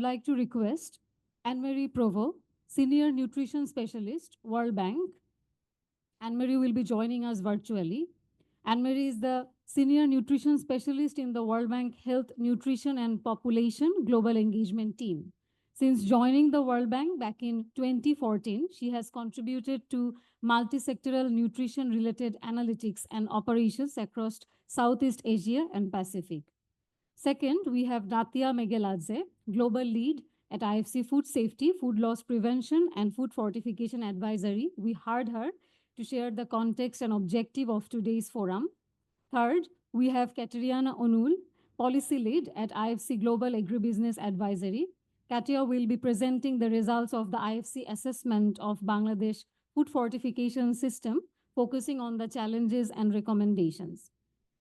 like to request Anne-Marie Provo, Senior Nutrition Specialist, World Bank. Anne-Marie will be joining us virtually. Anne-Marie is the Senior Nutrition Specialist in the World Bank Health, Nutrition and Population Global Engagement Team. Since joining the World Bank back in 2014, she has contributed to multi-sectoral nutrition-related analytics and operations across Southeast Asia and Pacific. Second, we have Natia Megeladze, Global Lead at IFC Food Safety, Food Loss Prevention, and Food Fortification Advisory. We heard her to share the context and objective of today's forum. Third, we have Kateriana Onul, Policy Lead at IFC Global Agribusiness Advisory. Katia will be presenting the results of the IFC assessment of Bangladesh food fortification system, focusing on the challenges and recommendations.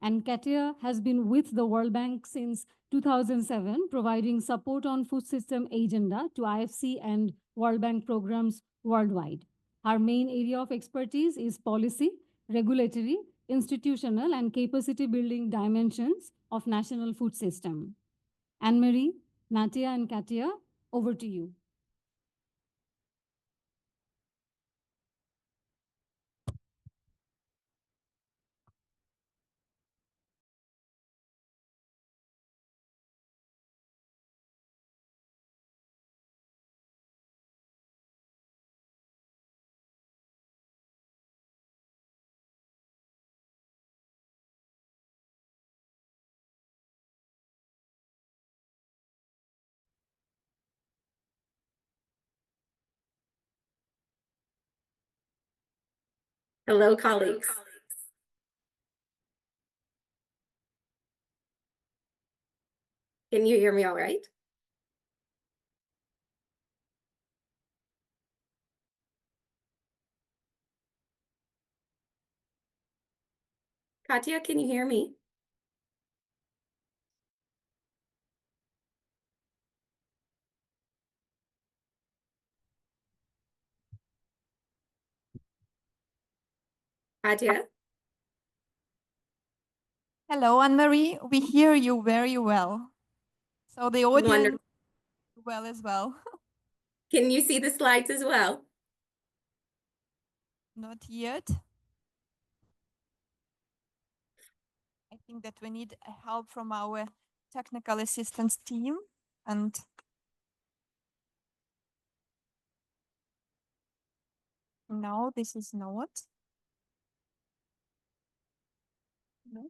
And Katia has been with the World Bank since 2007, providing support on food system agenda to IFC and World Bank programs worldwide. Her main area of expertise is policy, regulatory, institutional, and capacity building dimensions of national food system. Anne-Marie, Natia, and Katia, over to you. Hello, colleagues. Can you hear me all right? Katya, can you hear me? Katya? Hello, Anne-Marie. We hear you very well. So the audience Wonderful. well as well. Can you see the slides as well? Not yet. I think that we need help from our technical assistance team. And no, this is not. No.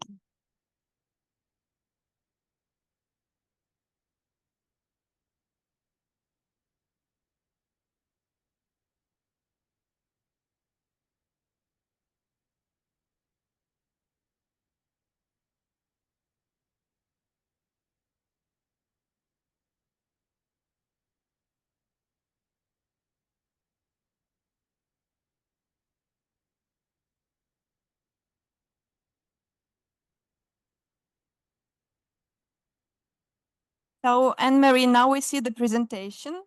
So, Anne-Marie, now we see the presentation.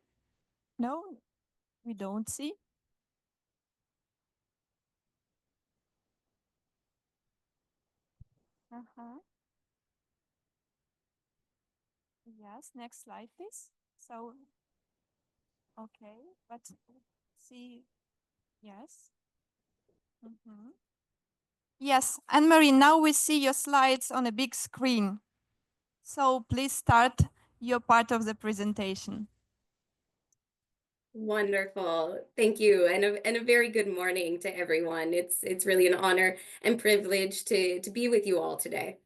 No, we don't see. Yes, next slide, please. So, okay, but see, yes. Yes, Anne-Marie, now we see your slides on a big screen. So please start your part of the presentation. Wonderful. Thank you. And a very good morning to everyone. It's really an honor and privilege to be with you all today.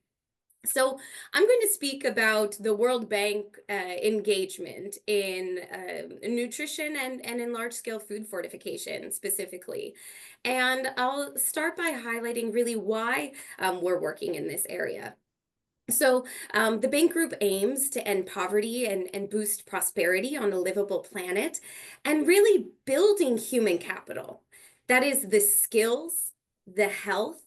So I'm going to speak about the World Bank engagement in nutrition and in large-scale food fortification specifically. And I'll start by highlighting really why we're working in this area. So the Bank Group aims to end poverty and boost prosperity on a livable planet and really building human capital. That is the skills, the health,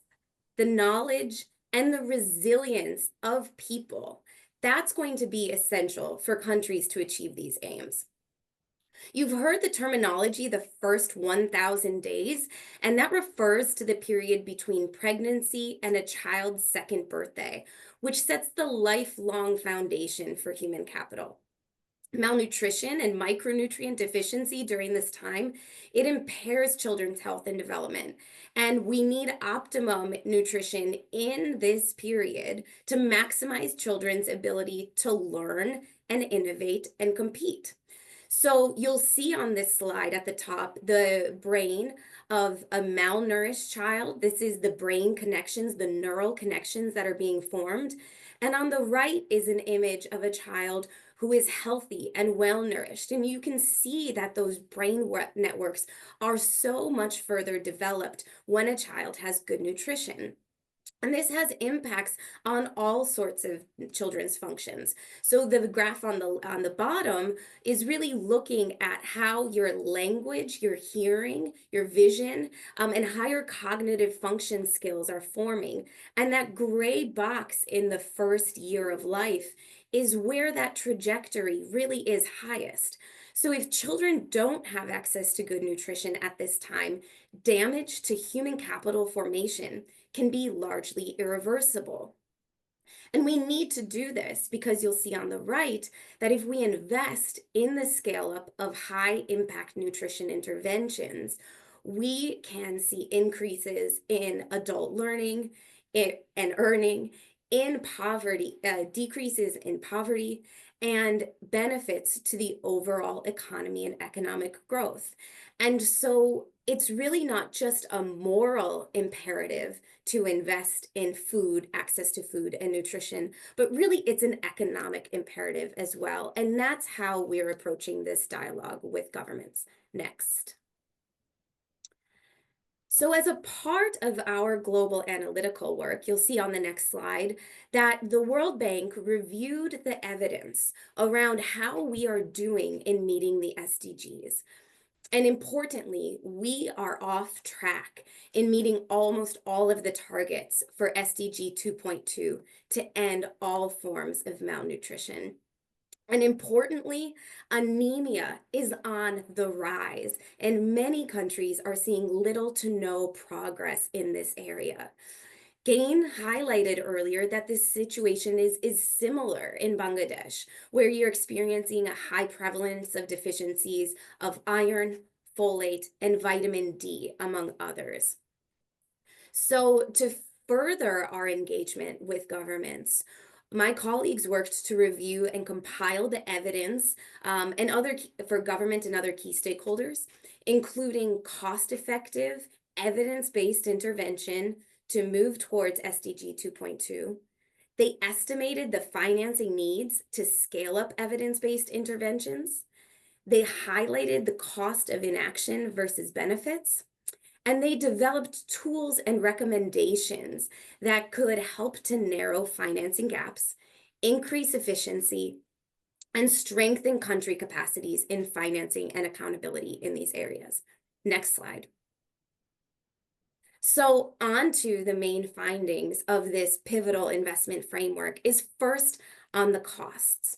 the knowledge, and the resilience of people. That's going to be essential for countries to achieve these aims. You've heard the terminology, the first 1,000 days, and that refers to the period between pregnancy and a child's second birthday, which sets the lifelong foundation for human capital. Malnutrition and micronutrient deficiency during this time, it impairs children's health and development. And we need optimum nutrition in this period to maximize children's ability to learn and innovate and compete. So you'll see on this slide at the top the brain of a malnourished child. This is the brain connections, the neural connections that are being formed. And on the right is an image of a child who is healthy and well nourished. And you can see that those brain networks are so much further developed when a child has good nutrition. And this has impacts on all sorts of children's functions. So the graph on the bottom is really looking at how your language, your hearing, your vision, and higher cognitive function skills are forming. And that gray box in the first year of life is where that trajectory really is highest. So if children don't have access to good nutrition at this time, damage to human capital formation can be largely irreversible. And we need to do this because you'll see on the right that if we invest in the scale up of high impact nutrition interventions, we can see increases in adult learning and earning, in poverty, decreases in poverty, and benefits to the overall economy and economic growth. And so it's really not just a moral imperative to invest in food, access to food and nutrition, but really it's an economic imperative as well. And that's how we're approaching this dialogue with governments. Next. So as a part of our global analytical work, you'll see on the next slide that the World Bank reviewed the evidence around how we are doing in meeting the SDGs. And importantly, we are off track in meeting almost all of the targets for SDG 2.2 to end all forms of malnutrition. And importantly, anemia is on the rise, and many countries are seeing little to no progress in this area. Gain highlighted earlier that this situation is similar in Bangladesh, where you're experiencing a high prevalence of deficiencies of iron, folate, and vitamin D, among others. So to further our engagement with governments, my colleagues worked to review and compile the evidence for government and other key stakeholders, including cost-effective, evidence-based intervention to move towards SDG 2.2. They estimated the financing needs to scale up evidence-based interventions. They highlighted the cost of inaction versus benefits. And they developed tools and recommendations that could help to narrow financing gaps, increase efficiency, and strengthen country capacities in financing and accountability in these areas. Next slide. So on to the main findings of this pivotal investment framework is first on the costs.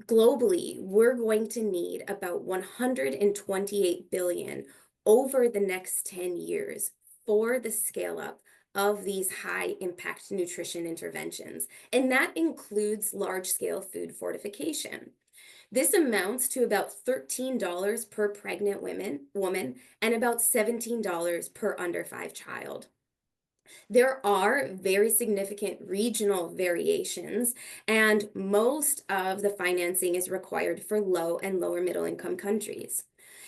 Globally, we're going to need about 128 billion over the next 10 years for the scale up of these high impact nutrition interventions. And that includes large scale food fortification. This amounts to about $13 per pregnant woman and about $17 per under 5 child. There are very significant regional variations, and most of the financing is required for low and lower middle income countries.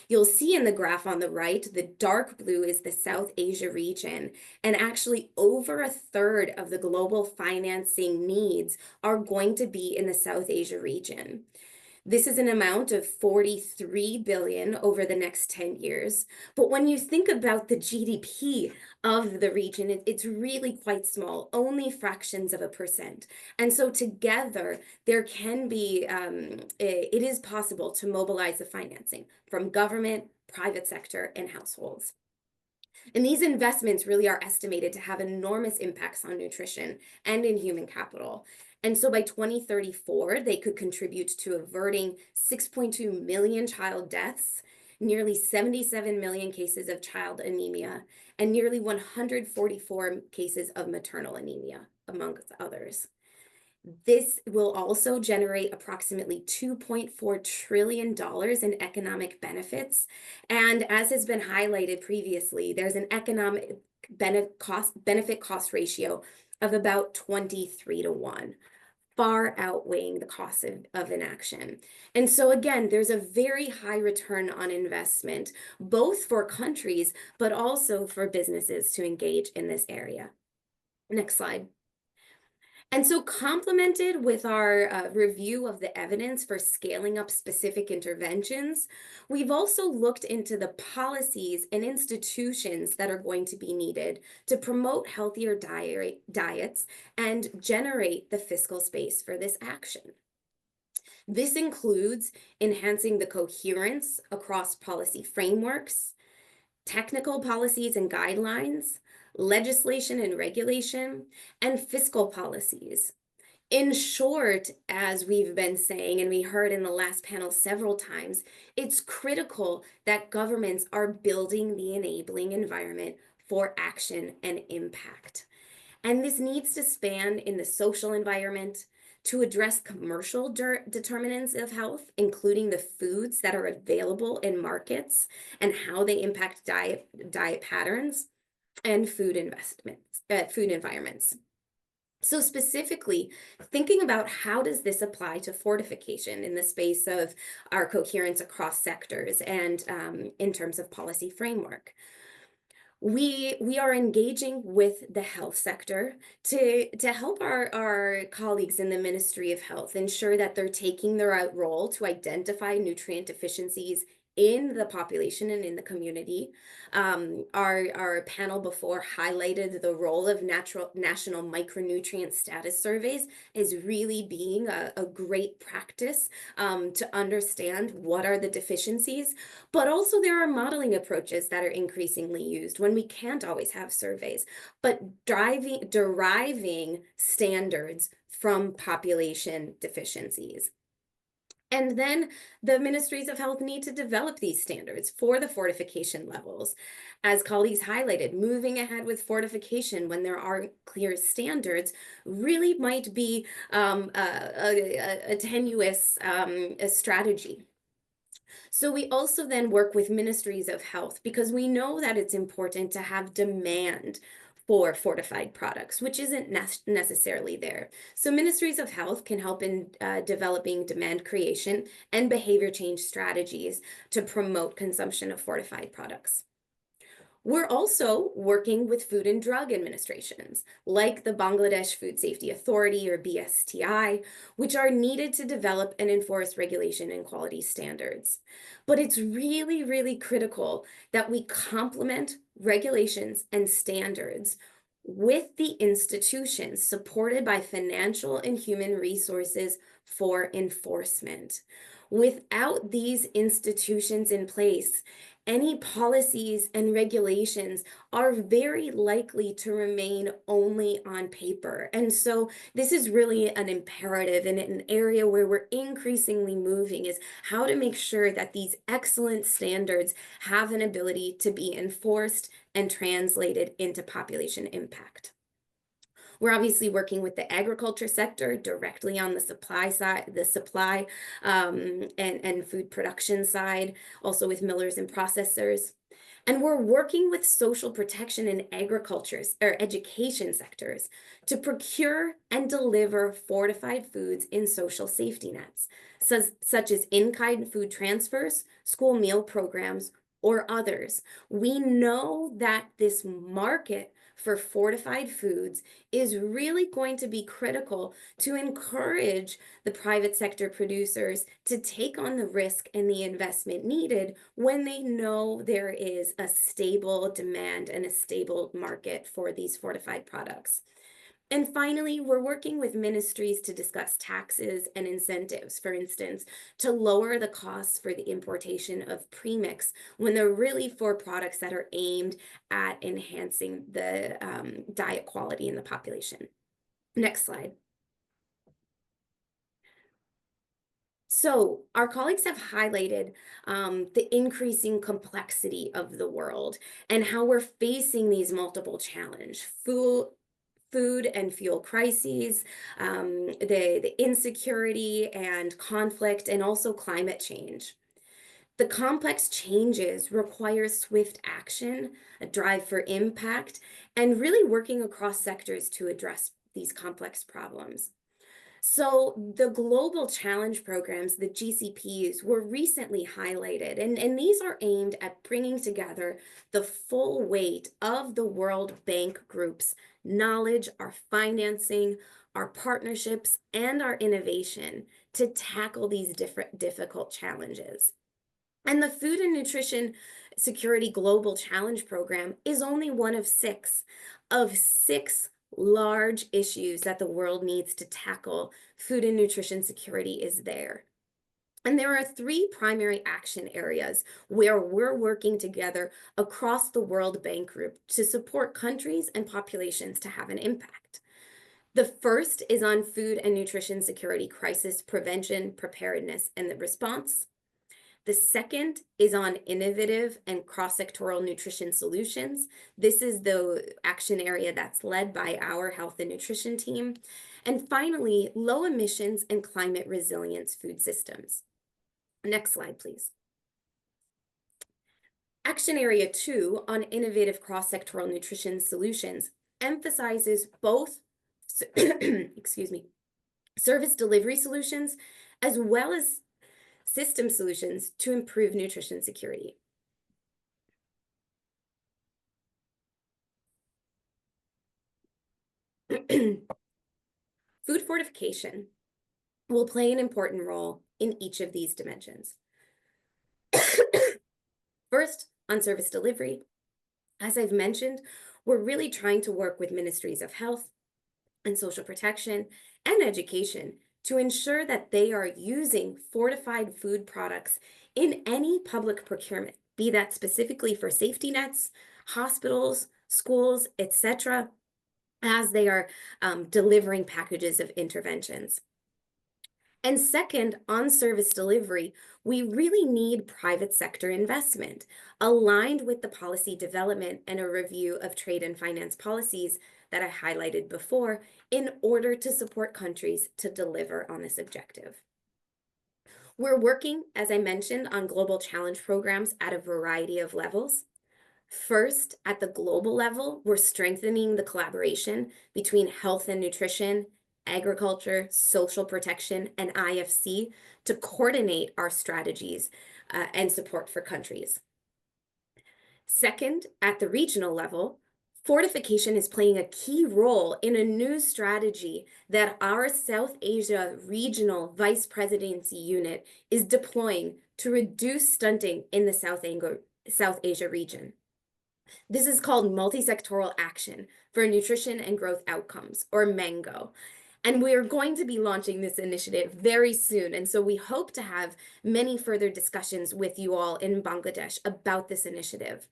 You'll see in the graph on the right, the dark blue is the South Asia region, and actually over a third of the global financing needs are going to be in the South Asia region. This is an amount of 43 billion over the next 10 years. But when you think about the GDP of the region, it's really quite small, only fractions of a percent. And so together, there can be, it is possible to mobilize the financing from government, private sector, and households. And these investments really are estimated to have enormous impacts on nutrition and in human capital. And so by 2034, they could contribute to averting 6.2 million child deaths, nearly 77 million cases of child anemia, and nearly 144 cases of maternal anemia, amongst others. This will also generate approximately $2.4 trillion in economic benefits. And as has been highlighted previously, there's an economic benefit cost ratio of about 23-to-1, far outweighing the cost of inaction. And so again, there's a very high return on investment, both for countries, but also for businesses to engage in this area. Next slide. And so complemented with our review of the evidence for scaling up specific interventions, we've also looked into the policies and institutions that are going to be needed to promote healthier diets and generate the fiscal space for this action. This includes enhancing the coherence across policy frameworks, technical policies and guidelines, legislation and regulation, and fiscal policies. In short, as we've been saying, and we heard in the last panel several times, it's critical that governments are building the enabling environment for action and impact. And this needs to span in the social environment, to address commercial determinants of health, including the foods that are available in markets and how they impact diet patterns and food environments. So specifically, thinking about how does this apply to fortification in the space of our coherence across sectors and in terms of policy framework. We are engaging with the health sector to help our colleagues in the Ministry of Health ensure that they're taking the right role to identify nutrient deficiencies in the population and in the community. Our panel before highlighted the role of national micronutrient status surveys as really being a great practice to understand what are the deficiencies, but also there are modeling approaches that are increasingly used when we can't always have surveys, but deriving standards from population deficiencies. And then the ministries of health need to develop these standards for the fortification levels. As colleagues highlighted, moving ahead with fortification when there are clear standards really might be a tenuous strategy. So we also then work with ministries of health because we know that it's important to have demand for fortified products, which isn't necessarily there. So ministries of health can help in developing demand creation and behavior change strategies to promote consumption of fortified products. We're also working with food and drug administrations, like the Bangladesh Food Safety Authority, or BSTI, which are needed to develop and enforce regulation and quality standards. But it's really, really critical that we complement regulations and standards with the institutions supported by financial and human resources for enforcement. Without these institutions in place, any policies and regulations are very likely to remain only on paper. And so this is really an imperative and an area where we're increasingly moving, is how to make sure that these excellent standards have an ability to be enforced and translated into population impact. We're obviously working with the agriculture sector directly on the supply side, and food production side, also with millers and processors. And we're working with social protection and education sectors to procure and deliver fortified foods in social safety nets, such as in-kind food transfers, school meal programs, or others. We know that this market for fortified foods is really going to be critical to encourage the private sector producers to take on the risk and the investment needed when they know there is a stable demand and a stable market for these fortified products. And finally, we're working with ministries to discuss taxes and incentives, for instance, to lower the costs for the importation of premix when they're really for products that are aimed at enhancing the diet quality in the population. Next slide. So our colleagues have highlighted the increasing complexity of the world and how we're facing these multiple challenges. food and fuel crises, the insecurity and conflict, and also climate change. The complex changes require swift action, a drive for impact, and really working across sectors to address these complex problems. So the Global Challenge programs, the GCPs, were recently highlighted, and these are aimed at bringing together the full weight of the World Bank Group's knowledge, our financing, our partnerships, and our innovation to tackle these difficult challenges. And the Food and Nutrition Security Global Challenge Program is only one of six large issues that the world needs to tackle. Food and nutrition security is there. And there are three primary action areas where we're working together across the World Bank Group to support countries and populations to have an impact. The first is on food and nutrition security crisis prevention, preparedness, and the response. The second is on innovative and cross-sectoral nutrition solutions. This is the action area that's led by our health and nutrition team. And finally, low emissions and climate resilience food systems. Next slide, please. Action area 2 on innovative cross-sectoral nutrition solutions emphasizes both, excuse me, service delivery solutions as well as system solutions to improve nutrition security. Food fortification will play an important role in each of these dimensions. First, on service delivery, as I've mentioned, we're really trying to work with ministries of health and social protection and education to ensure that they are using fortified food products in any public procurement, be that specifically for safety nets, hospitals, schools, etc., as they are delivering packages of interventions. And second, on service delivery, we really need private sector investment aligned with the policy development and a review of trade and finance policies that I highlighted before in order to support countries to deliver on this objective. We're working, as I mentioned, on global challenge programs at a variety of levels. First, at the global level, we're strengthening the collaboration between health and nutrition, agriculture, social protection, and IFC to coordinate our strategies and support for countries. Second, at the regional level, fortification is playing a key role in a new strategy that our South Asia Regional Vice Presidency Unit is deploying to reduce stunting in the South Asia region. This is called Multi-Sectoral Action for Nutrition and Growth Outcomes, or MANGO. And we are going to be launching this initiative very soon. And so we hope to have many further discussions with you all in Bangladesh about this initiative.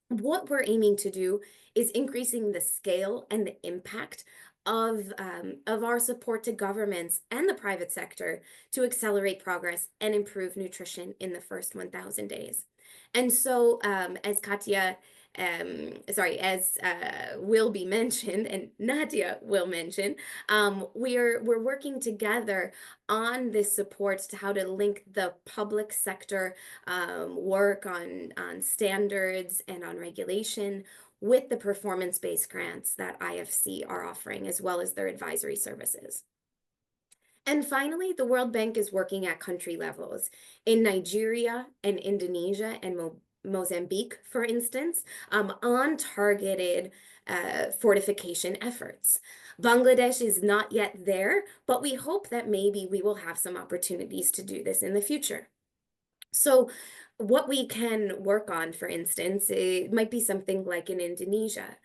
What we're aiming to do is increasing the scale and the impact of our support to governments and the private sector to accelerate progress and improve nutrition in the first 1,000 days. And so as Katya will be mentioned and Nadia will mention, we're working together on this support to how to link the public sector work on standards and on regulation with the performance-based grants that IFC are offering, as well as their advisory services. And finally, the World Bank is working at country levels in Nigeria and Indonesia and Mozambique, for instance, on targeted fortification efforts. Bangladesh is not yet there, but we hope that maybe we will have some opportunities to do this in the future. So what we can work on, for instance, it might be something like in Indonesia.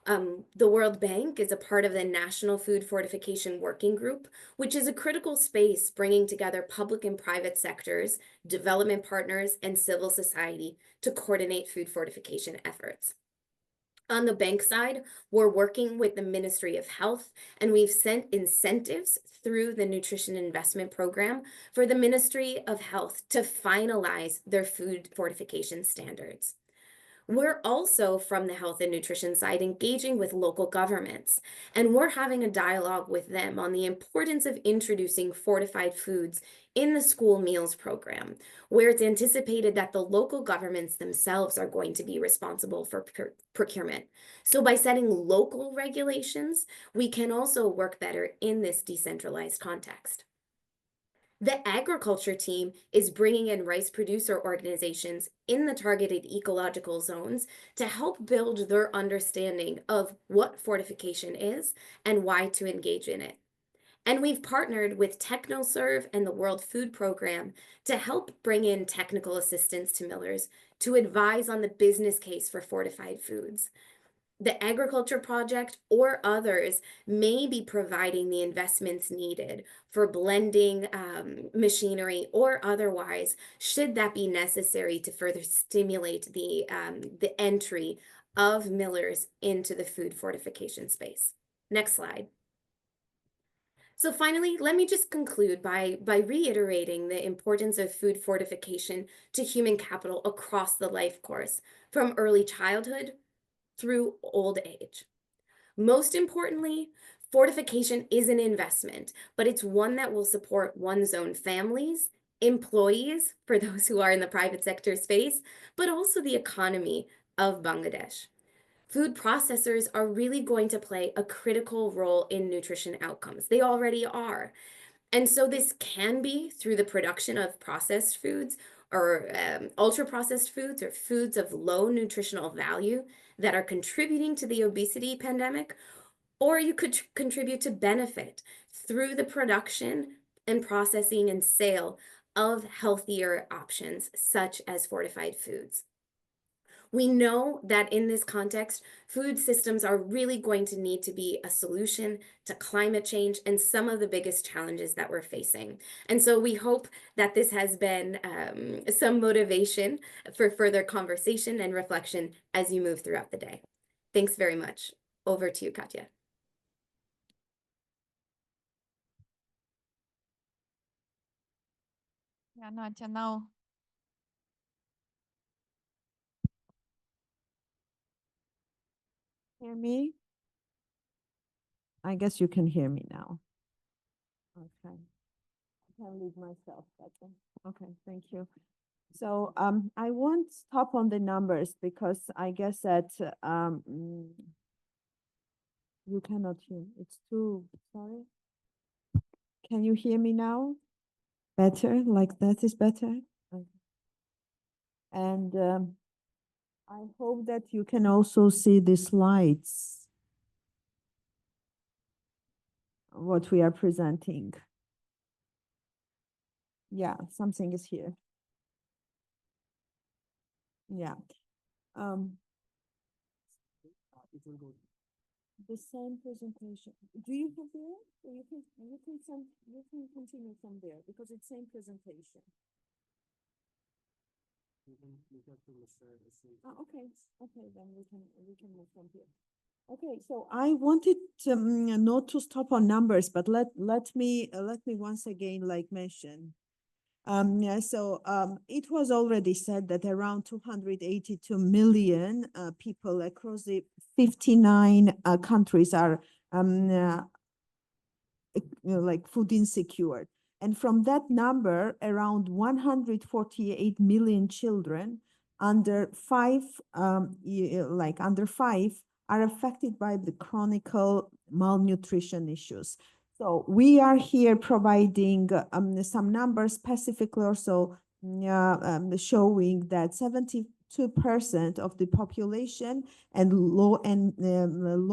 The World Bank is a part of the National Food Fortification Working Group, which is a critical space bringing together public and private sectors, development partners, and civil society to coordinate food fortification efforts. On the bank side, we're working with the Ministry of Health, and we've sent incentives through the Nutrition Investment Program for the Ministry of Health to finalize their food fortification standards. We're also, from the health and nutrition side, engaging with local governments, and we're having a dialogue with them on the importance of introducing fortified foods in the school meals program, where it's anticipated that the local governments themselves are going to be responsible for procurement. So by setting local regulations, we can also work better in this decentralized context. The agriculture team is bringing in rice producer organizations in the targeted ecological zones to help build their understanding of what fortification is and why to engage in it. And we've partnered with TechnoServe and the World Food Program to help bring in technical assistance to millers to advise on the business case for fortified foods. The agriculture project or others may be providing the investments needed for blending machinery or otherwise, should that be necessary to further stimulate the entry of millers into the food fortification space. Next slide. So finally, let me just conclude by reiterating the importance of food fortification to human capital across the life course, from early childhood through old age. Most importantly, fortification is an investment, but it's one that will support one's own families, employees, for those who are in the private sector space, but also the economy of Bangladesh. Food processors are really going to play a critical role in nutrition outcomes. They already are. And so this can be through the production of processed foods or ultra processed foods or foods of low nutritional value that are contributing to the obesity pandemic, or you could contribute to benefit through the production and processing and sale of healthier options such as fortified foods. We know that in this context, food systems are really going to need to be a solution to climate change and some of the biggest challenges that we're facing. And so we hope that this has been some motivation for further conversation and reflection as you move throughout the day. Thanks very much. Over to you, Katya. Yeah, Nadia, now. Hear me? I guess you can hear me now. Okay. I can leave myself better. Okay, thank you. So I won't stop on the numbers because I guess that you cannot hear. It's too, sorry. Can you hear me now? Better, like that is better? Okay. And I hope that you can also see the slides, what we are presenting. Yeah, something is here. Yeah. The same presentation. Do you have there? Or you can continue from there because it's same presentation. Oh, okay. Okay, then we can move from here. Okay, so I wanted not to stop on numbers, but let me once again like mention. Yeah, so it was already said that around 282 million people across the 59 countries are like food insecure. And from that number, around 148 million children under five, under five, are affected by the chronic malnutrition issues. So we are here providing some numbers specifically also showing that 72% of the population and low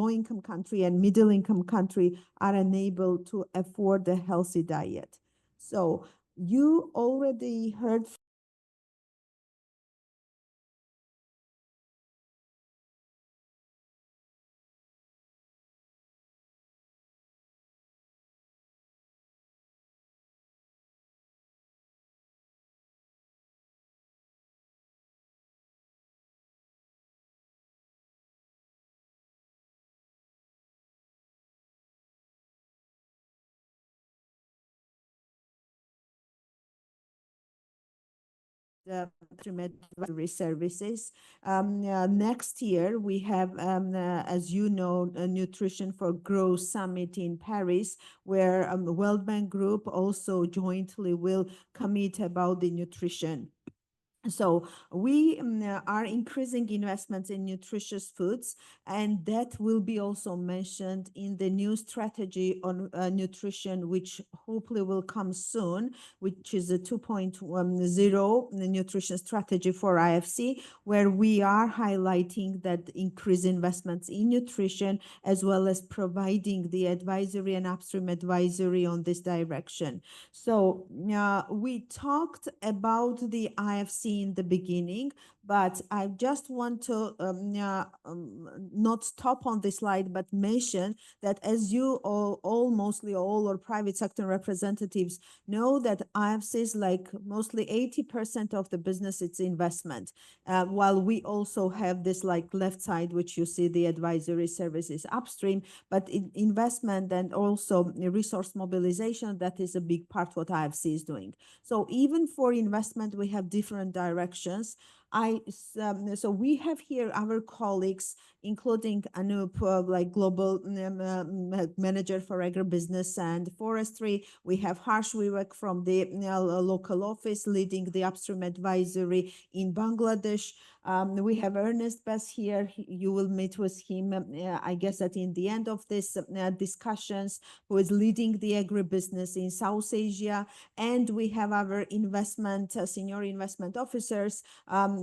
income country and middle income country are unable to afford a healthy diet. So you already heard upstream advisory services. Next year, we have, as you know, a Nutrition for Growth Summit in Paris, where World Bank Group also jointly will commit about the nutrition. So we are increasing investments in nutritious foods, and that will be also mentioned in the new strategy on nutrition, which hopefully will come soon, which is a 2.0 nutrition strategy for IFC, where we are highlighting that increased investments in nutrition, as well as providing the advisory and upstream advisory on this direction. So we talked about the IFC in the beginning, but I just want to not stop on this slide, but mention that as you all mostly all or private sector representatives know, that IFC is like mostly 80% of the business, it's investment. While we also have this like left side, which you see the advisory services upstream, but in investment and also resource mobilization, that is a big part what IFC is doing. So even for investment, we have different directions. So we have here our colleagues, including Anup, like global manager for agribusiness and forestry. We have Harsh Vivek from the local office leading the upstream advisory in Bangladesh. We have Ernest Bess here. You will meet with him, I guess, at in the end of this discussions, who is leading the agribusiness in South Asia. And we have our investment, senior investment officers.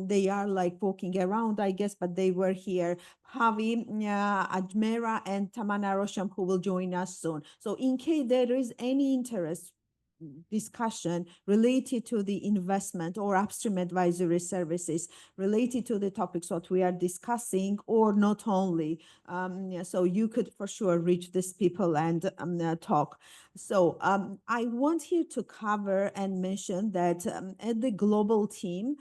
They are like walking around, I guess, but they were here. Javi Ajmera and Tamana Rosham, who will join us soon. So in case there is any interest, discussion related to the investment or upstream advisory services related to the topics what we are discussing, or not only, so you could for sure reach these people and talk. So I want here to cover and mention that at the global team,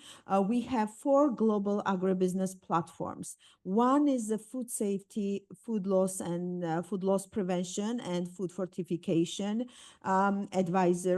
we have 4 global agribusiness platforms. One is the food safety, food loss and food loss prevention and food fortification advisory.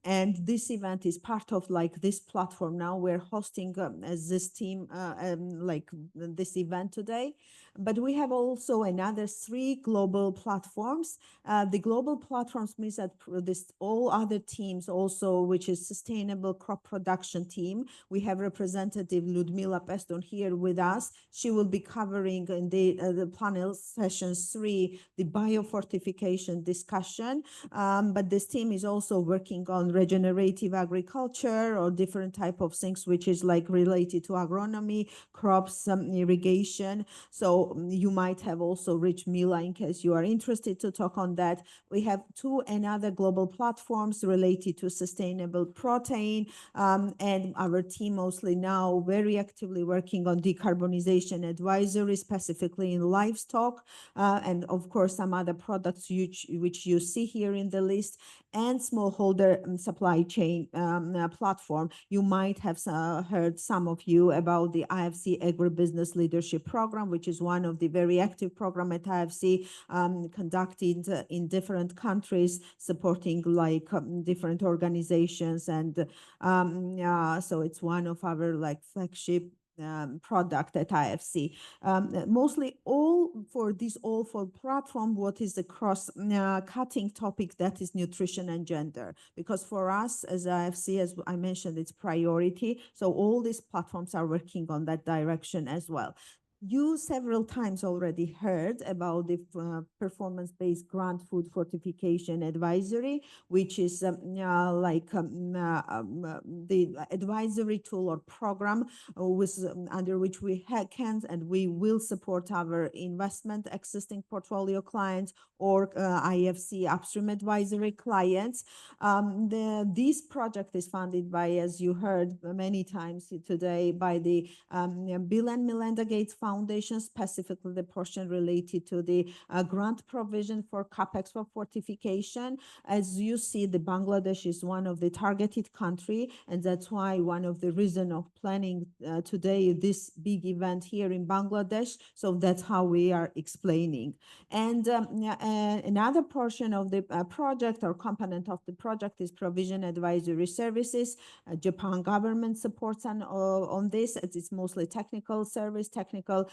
And this event is part of like this platform. Now we're hosting as this team like this event today. But we have also another 3 global platforms. The global platforms means that this all other teams also, which is sustainable crop production team. We have Representative Ludmila Peston here with us. She will be covering in the panel sessions 3, the biofortification discussion. But this team is also working on regenerative agriculture or different type of things, which is like related to agronomy, crops, irrigation. So you might have also reached Mila in case you are interested to talk on that. We have 2 another global platforms related to sustainable protein, and our team mostly now very actively working on decarbonization advisory, specifically in livestock, and of course some other products which you see here in the list, and smallholder supply chain platform. You might have heard, some of you, about the IFC Agribusiness Leadership Program, which is one of the very active program at IFC, conducted in different countries, supporting like different organizations. And so it's one of our like flagship product at IFC. Mostly all for this all for platform, what is the cross cutting topic, that is nutrition and gender, because for us as IFC, as I mentioned, it's priority. So all these platforms are working on that direction as well. You several times already heard about the performance-based grant food fortification advisory, which is like the advisory tool or program under which we can and we will support our investment existing portfolio clients or IFC upstream advisory clients. This project is funded by, as you heard many times today, by the Bill and Melinda Gates Foundation, Foundation, specifically the portion related to the grant provision for CapEx for fortification. As you see, the Bangladesh is one of the targeted country, and that's why one of the reason of planning today this big event here in Bangladesh. So that's how we are explaining. And another portion of the project or component of the project is provision advisory services. Japan government supports on this. It's mostly technical service, technical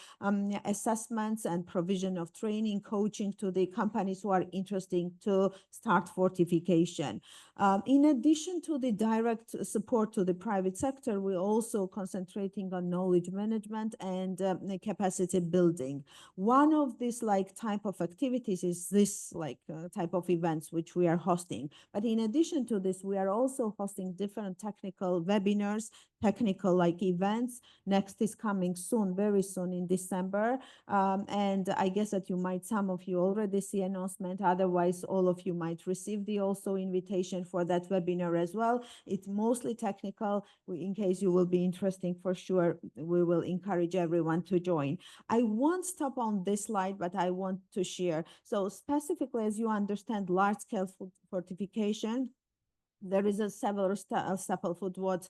assessments and provision of training, coaching to the companies who are interested to start fortification. In addition to the direct support to the private sector, we're also concentrating on knowledge management and capacity building. One of these type of activities is this type of events which we are hosting. But in addition to this, we are also hosting different technical webinars, technical events. Next is coming soon, very soon in December. And I guess that some of you already see announcement. Otherwise, all of you might receive the also invitation for that webinar as well. It's mostly technical. In case you will be interested, for sure, we will encourage everyone to join. I won't stop on this slide, but I want to share. So specifically, as you understand, large-scale fortification, there is a several step of what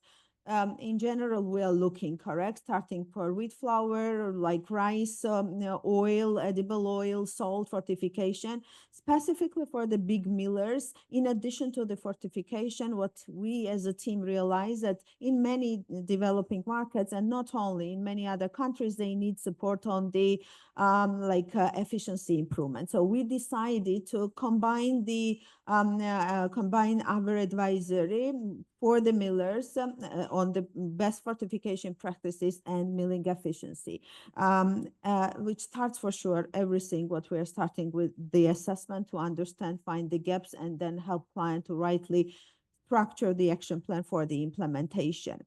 in general we are looking, correct? Starting for wheat flour, like rice, oil, edible oil, salt fortification. Specifically for the big millers, in addition to the fortification, what we as a team realize that in many developing markets, and not only in many other countries, they need support on the efficiency improvement. So we decided to combine our advisory for the millers on the best fortification practices and milling efficiency, which starts for sure everything what we are starting with the assessment to understand, find the gaps, and then help client to rightly structure the action plan for the implementation.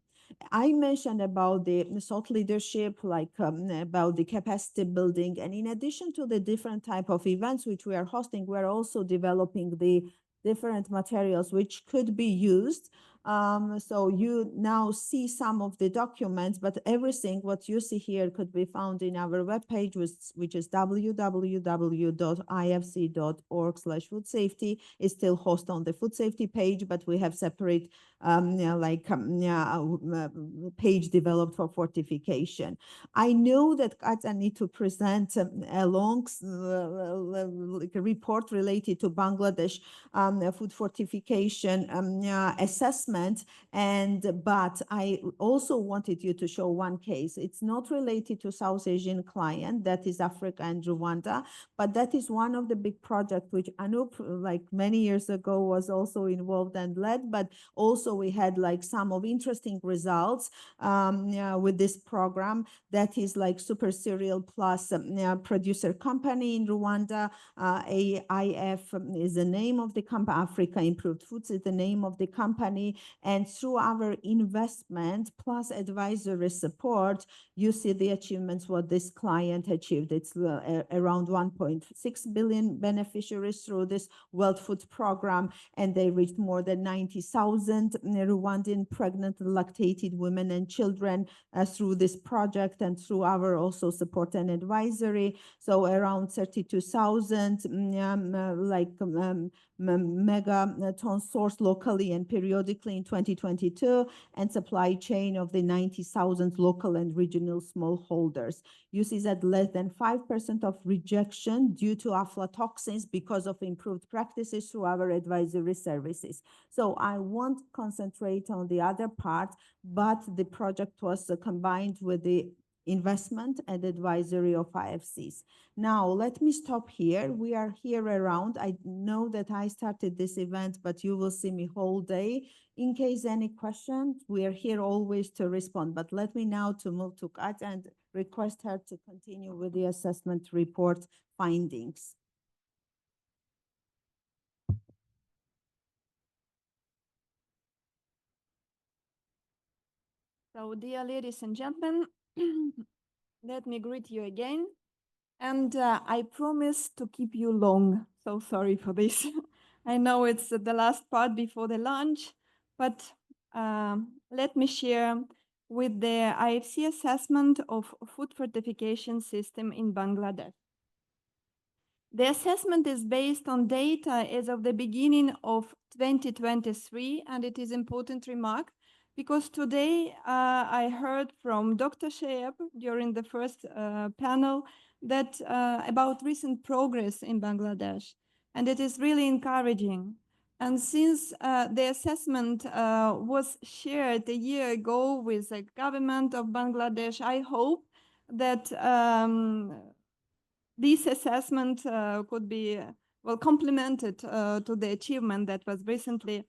I mentioned about the thought leadership, about the capacity building. And in addition to the different type of events which we are hosting, we're also developing the different materials which could be used. So you now see some of the documents, but everything what you see here could be found in our webpage, which is www.ifc.org/food safety. It's still hosted on the food safety page, but we have separate page developed for fortification. I know that I need to present a long report related to Bangladesh food fortification assessment, but I also wanted you to show one case. It's not related to South Asian client, that is Africa and Rwanda, but that is one of the big projects which Anup, many years ago, was also involved and led, but also we had some of interesting results with this program. That is Super Cereal Plus producer company in Rwanda. AIF is the name of the company. Africa Improved Foods is the name of the company. And through our investment plus advisory support, you see the achievements what this client achieved. It's around 1.6 billion beneficiaries through this World Food Program, and they reached more than 90,000 Rwandan pregnant and lactated women and children through this project and through our also support and advisory. So around 32,000 megatons sourced locally and periodically in 2022, and supply chain of the 90,000 local and regional smallholders. You see that less than 5% of rejection due to aflatoxins because of improved practices through our advisory services. So I won't concentrate on the other part, but the project was combined with the investment and advisory of IFCs. Now, let me stop here. We are here around. I know that I started this event, but you will see me whole day. In case any questions, we are here always to respond. But let me now to move to Katja and request her to continue with the assessment report findings. So, dear ladies and gentlemen, let me greet you again. And I promise to keep you long. So sorry for this. I know it's the last part before the lunch, but let me share with the IFC assessment of food fortification system in Bangladesh. The assessment is based on data as of the beginning of 2023, and it is important remark because today I heard from Dr. Shaeb during the first panel that about recent progress in Bangladesh, and it is really encouraging. And since the assessment was shared a year ago with the government of Bangladesh, I hope that this assessment could be well complemented to the achievement that was recently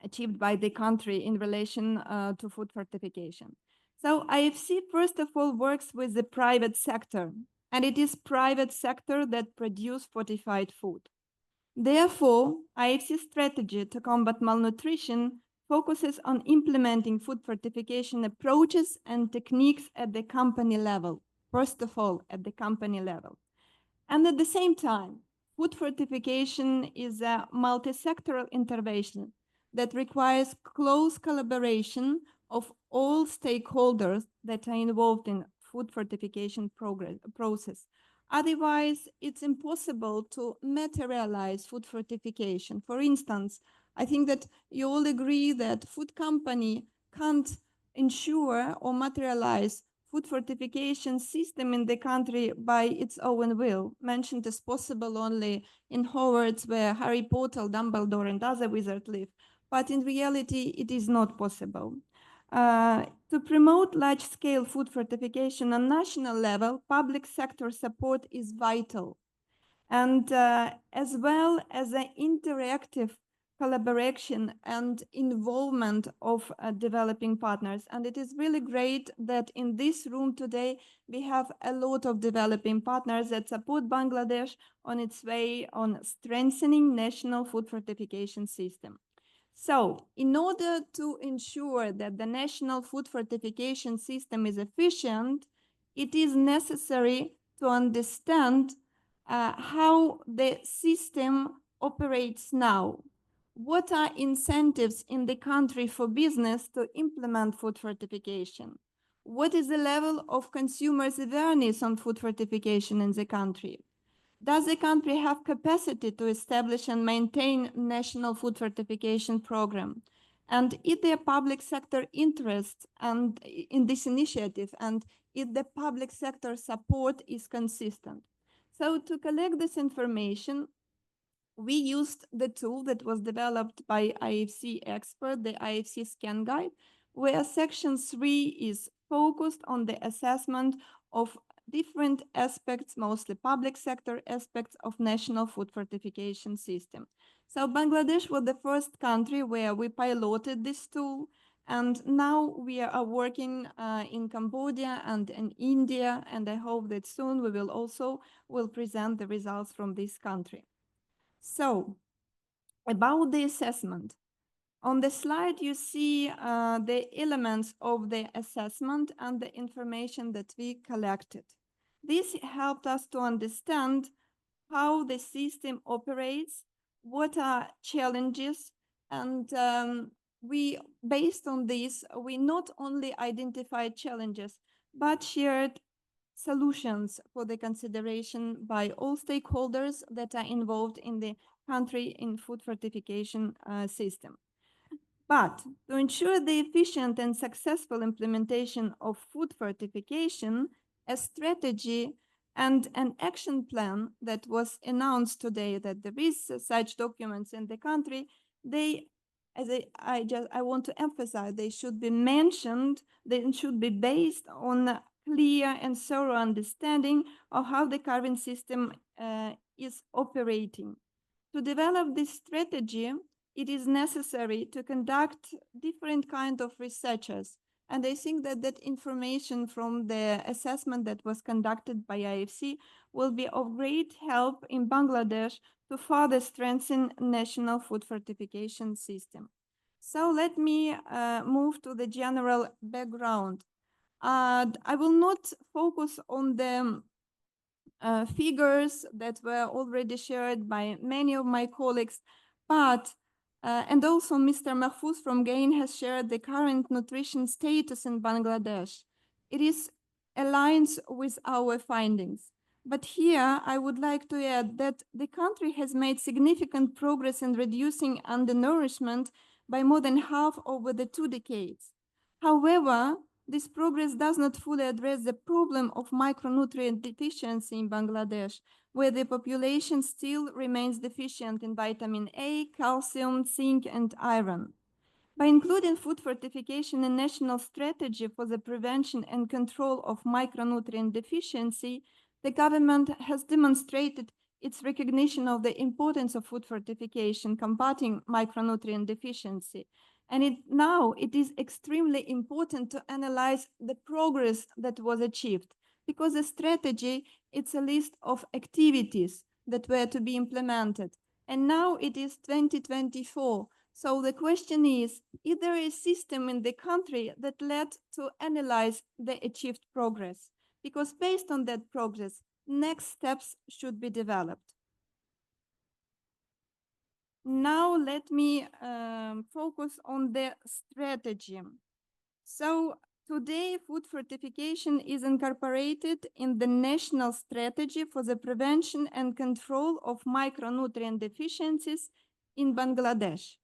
achieved by the country in relation to food fortification. So IFC, first of all, works with the private sector, and it is private sector that produce fortified food. Therefore, IFC strategy to combat malnutrition focuses on implementing food fortification approaches and techniques at the company level, first of all, at the company level. And at the same time, food fortification is a multi-sectoral intervention that requires close collaboration of all stakeholders that are involved in food fortification process. Otherwise, it's impossible to materialize food fortification. For instance, I think that you all agree that food company can't ensure or materialize food fortification system in the country by its own will, mentioned as possible only in Hogwarts where Harry Potter, Dumbledore, and other wizards live. But in reality, it is not possible. To promote large-scale food fortification on national level, public sector support is vital. And as well as an interactive collaboration and involvement of developing partners. And it is really great that in this room today, we have a lot of developing partners that support Bangladesh on its way on strengthening national food fortification system. So in order to ensure that the national food fortification system is efficient, it is necessary to understand how the system operates now. What are incentives in the country for business to implement food fortification? What is the level of consumers' awareness on food fortification in the country? Does the country have capacity to establish and maintain national food fortification program? And is there public sector interest and in this initiative, and if the public sector support is consistent? So to collect this information, we used the tool that was developed by IFC expert, the IFC Scan Guide, where section 3 is focused on the assessment of different aspects, mostly public sector aspects of national food fortification system. So Bangladesh was the first country where we piloted this tool, and now we are working in Cambodia and in India, and I hope that soon we will also present the results from this country. So about the assessment, on the slide you see the elements of the assessment and the information that we collected. This helped us to understand how the system operates, what are challenges, and based on this, we not only identified challenges, but shared solutions for the consideration by all stakeholders that are involved in the country in food fortification system. But to ensure the efficient and successful implementation of food fortification, a strategy and an action plan that was announced today, that there is such documents in the country, they, as I want to emphasize, they should be mentioned, they should be based on clear and thorough understanding of how the current system is operating. To develop this strategy, it is necessary to conduct different kind of researches. And I think that that information from the assessment that was conducted by IFC will be of great help in Bangladesh to further strengthen national food fortification system. So let me move to the general background. I will not focus on the figures that were already shared by many of my colleagues, but And also Mr. Mahfouz from GAIN has shared the current nutrition status in Bangladesh. It is aligns with our findings. But here I would like to add that the country has made significant progress in reducing undernourishment by more than half over the 2 decades. However, this progress does not fully address the problem of micronutrient deficiency in Bangladesh, where the population still remains deficient in vitamin A, calcium, zinc, and iron. By including food fortification in national strategy for the prevention and control of micronutrient deficiency, the government has demonstrated its recognition of the importance of food fortification combating micronutrient deficiency. And now it is extremely important to analyze the progress that was achieved, because the strategy, it's a list of activities that were to be implemented. And now it is 2024. So the question is there a system in the country that led to analyze the achieved progress? Because based on that progress, next steps should be developed. Now let me focus on the strategy. So today, food fortification is incorporated in the national strategy for the prevention and control of micronutrient deficiencies in Bangladesh.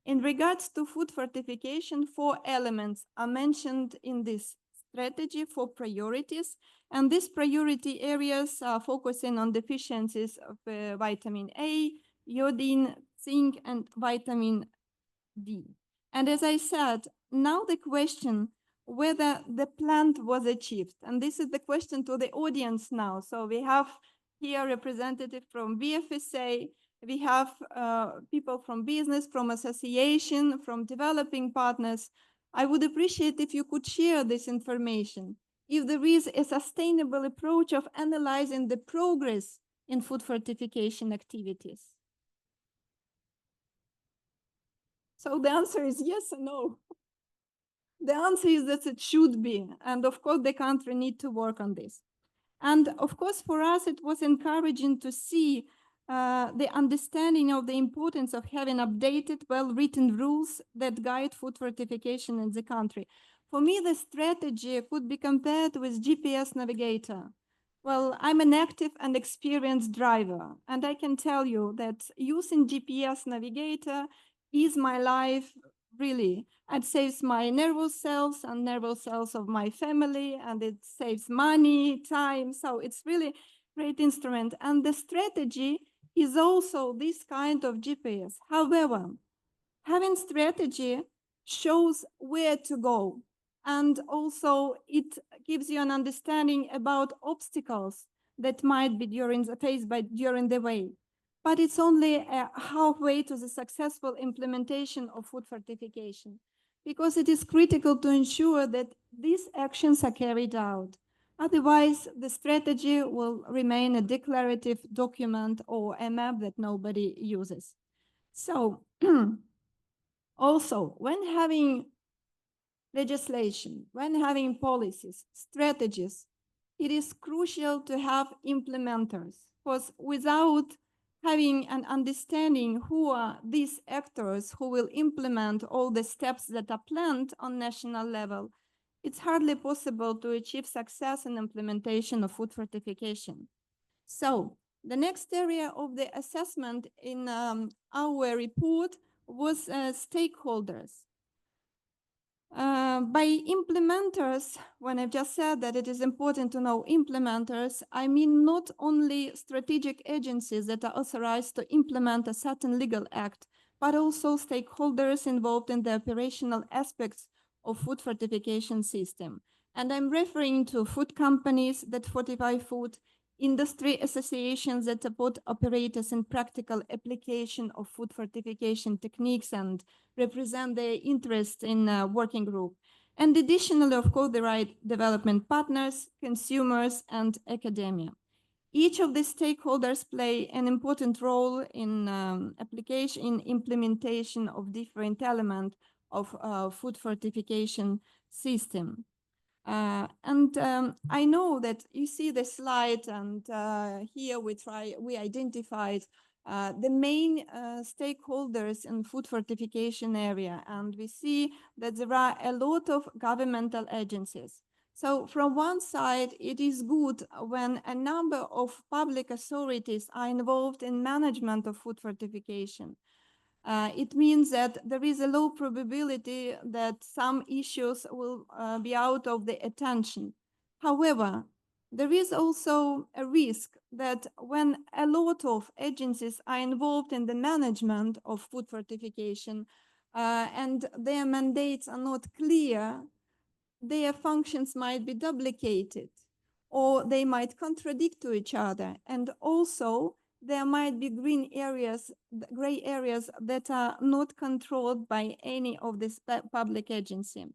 In regards to food fortification, 4 elements are mentioned in this strategy, 4 priorities, and these priority areas are focusing on deficiencies of vitamin A, iodine, zinc, and vitamin D. And as I said, now the question whether the plan was achieved, and this is the question to the audience now. So we have here representative from VFSA, we have people from business, from association, from developing partners. I would appreciate if you could share this information. If there is a sustainable approach of analyzing the progress in food fortification activities. So the answer is yes and no. The answer is that it should be. And of course, the country needs to work on this. And of course, for us, it was encouraging to see the understanding of the importance of having updated, well-written rules that guide food fortification in the country. For me, the strategy could be compared with GPS navigator. Well, I'm an active and experienced driver, and I can tell you that using GPS navigator is my life, really. It saves my nervous cells and nervous cells of my family, and it saves money, time. So it's really great instrument. And the strategy is also this kind of GPS. However, having strategy shows where to go. And also it gives you an understanding about obstacles that might be faced during the way. But it's only a halfway to the successful implementation of food fortification, because it is critical to ensure that these actions are carried out. Otherwise, the strategy will remain a declarative document or a map that nobody uses. So also, when having legislation, when having policies, strategies, it is crucial to have implementers, because without having an understanding who are these actors who will implement all the steps that are planned on national level, it's hardly possible to achieve success in implementation of food fortification. So the next area of the assessment in our report was stakeholders. By implementers, when I've just said that it is important to know implementers, I mean not only strategic agencies that are authorized to implement a certain legal act, but also stakeholders involved in the operational aspects of food fortification system. And I'm referring to food companies that fortify food, industry associations that support operators in practical application of food fortification techniques and represent their interest in a working group. And additionally, of course, the right development partners, consumers, and academia. Each of these stakeholders play an important role in implementation of different elements of food fortification system. I know that you see the slide, and here we identified the main stakeholders in food fortification area, and we see that there are a lot of governmental agencies. So from one side, it is good when a number of public authorities are involved in management of food fortification. It means that there is a low probability that some issues will be out of the attention. However, there is also a risk that when a lot of agencies are involved in the management of food fortification and their mandates are not clear, their functions might be duplicated or they might contradict to each other. And also there might be gray areas that are not controlled by any of this public agency.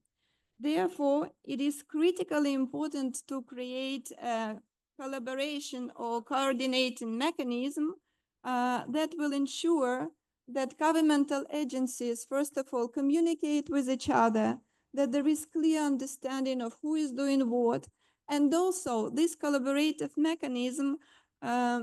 Therefore, it is critically important to create a collaboration or coordinating mechanism that will ensure that governmental agencies, first of all, communicate with each other, that there is clear understanding of who is doing what, and also this collaborative mechanism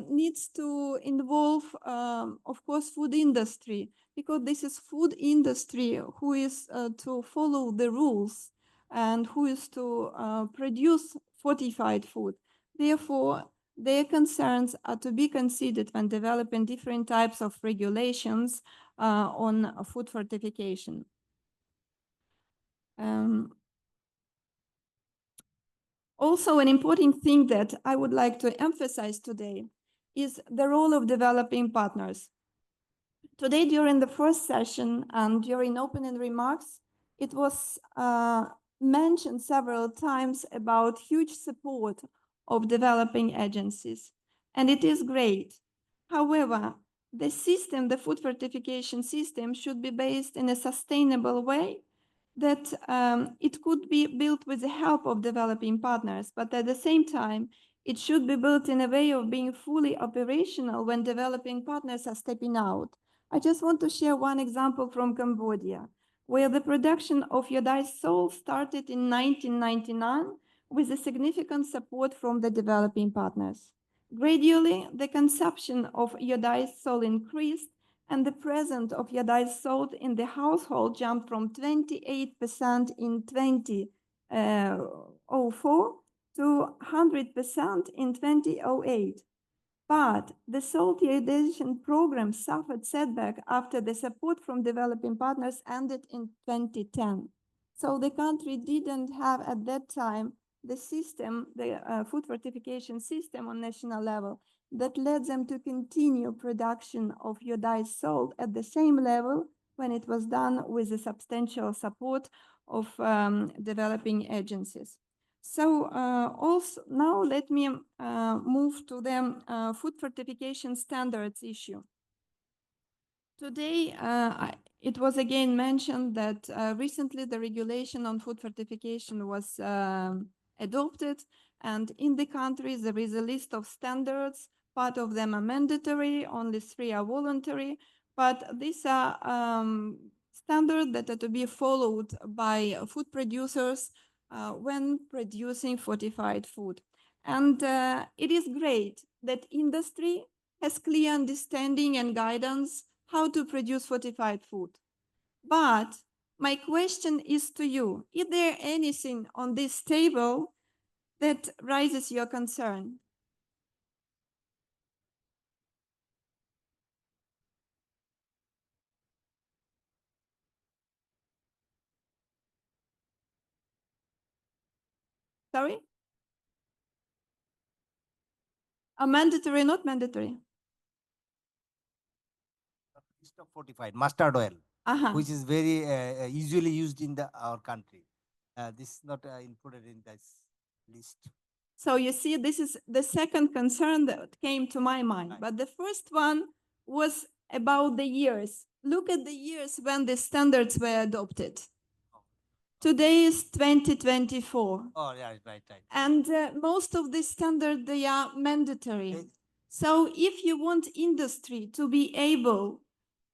needs to involve, of course, food industry, because this is food industry who is to follow the rules and who is to produce fortified food. Therefore, their concerns are to be considered when developing different types of regulations on food fortification. Also, an important thing that I would like to emphasize today is the role of developing partners. Today, during the first session and during opening remarks, it was mentioned several times about huge support of developing agencies, and it is great. However, the system, the food fortification system, should be based in a sustainable way, that it could be built with the help of developing partners, but at the same time, it should be built in a way of being fully operational when developing partners are stepping out. I just want to share one example from Cambodia, where the production of iodized salt started in 1999 with a significant support from the developing partners. Gradually, the consumption of iodized salt increased, and the presence of iodized salt in the household jumped from 28% in 2004 to 100% in 2008. But the salt iodization program suffered setback after the support from developing partners ended in 2010. So the country didn't have at that time the system, the food fortification system on national level that led them to continue production of iodized salt at the same level when it was done with the substantial support of developing agencies. So also now let me move to the food fortification standards issue. Today, it was again mentioned that recently the regulation on food fortification was adopted, and in the countries there is a list of standards. Part of them are mandatory, only 3 are voluntary, but these are standards that are to be followed by food producers when producing fortified food. And it is great that industry has clear understanding and guidance how to produce fortified food. But my question is to you, is there anything on this table that raises your concern? Sorry? Mandatory, not mandatory? List of fortified mustard oil, which is very usually used in our country. This is not included in this list. So you see, this is the second concern that came to my mind. Right. But the first one was about the years. Look at the years when the standards were adopted. Today is 2024. Oh, yeah, right. And most of these standards, they are mandatory. Yes. So if you want industry to be able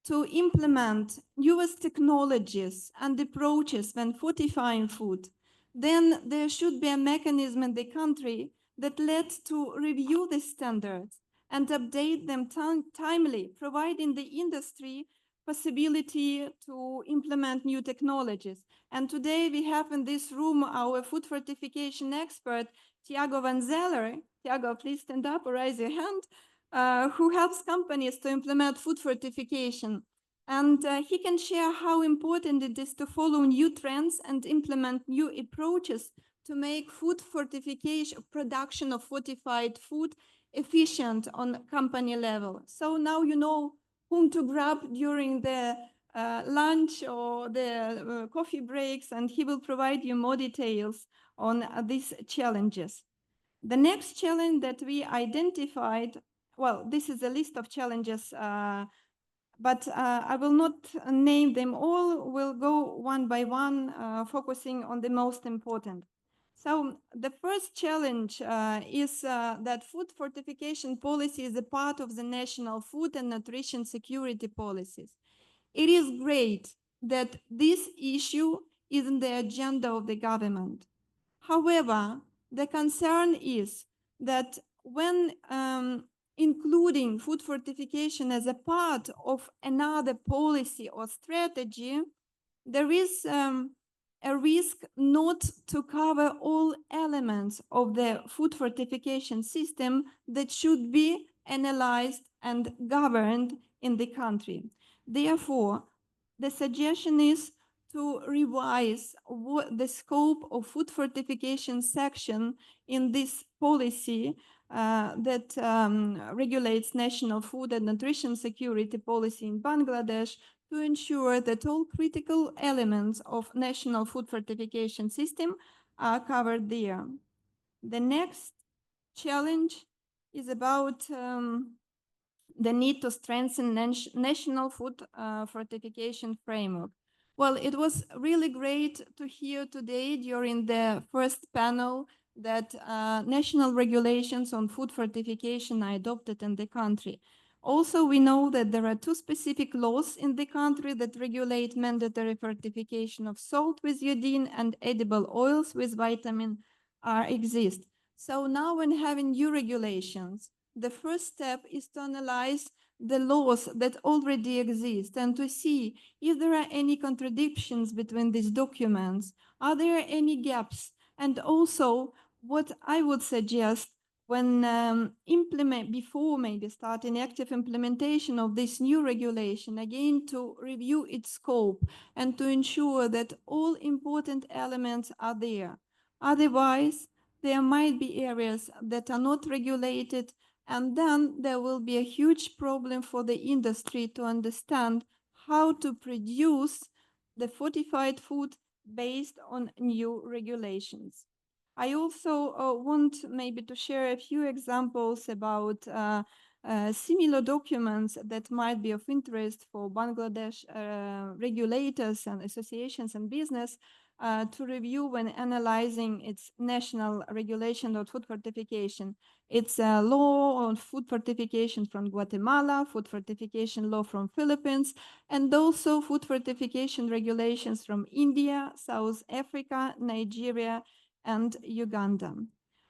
to implement newest technologies and approaches when fortifying food, then there should be a mechanism in the country that led to review the standards and update them timely, providing the industry possibility to implement new technologies. And today we have in this room our food fortification expert, Tiago Van Zeller. Tiago, please stand up or raise your hand, who helps companies to implement food fortification. And he can share how important it is to follow new trends and implement new approaches to make food fortification, production of fortified food efficient on company level. So now you know whom to grab during the lunch or the coffee breaks, and he will provide you more details on these challenges. The next challenge that we identified, well, this is a list of challenges, but I will not name them all. We'll go one by one, focusing on the most important. So the first challenge is that food fortification policy is a part of the national food and nutrition security policies. It is great that this issue is in the agenda of the government. However, the concern is that when including food fortification as a part of another policy or strategy, there is a risk not to cover all elements of the food fortification system that should be analyzed and governed in the country. Therefore, the suggestion is to revise the scope of food fortification section in this policy that regulates national food and nutrition security policy in Bangladesh to ensure that all critical elements of national food fortification system are covered there. The next challenge is about the need to strengthen national food fortification framework. Well, it was really great to hear today during the first panel that national regulations on food fortification are adopted in the country. Also, we know that there are two specific laws in the country that regulate mandatory fortification of salt with iodine and edible oils with vitamin R exist. So now when having new regulations, the first step is to analyze the laws that already exist and to see if there are any contradictions between these documents. Are there any gaps? And also, what I would suggest when before maybe starting active implementation of this new regulation, again to review its scope and to ensure that all important elements are there. Otherwise, there might be areas that are not regulated, and then there will be a huge problem for the industry to understand how to produce the fortified food based on new regulations. I also want maybe to share a few examples about similar documents that might be of interest for Bangladesh regulators and associations and business to review when analyzing its national regulation on food fortification. It's a law on food fortification from Guatemala, food fortification law from Philippines, and also food fortification regulations from India, South Africa, Nigeria, and Uganda.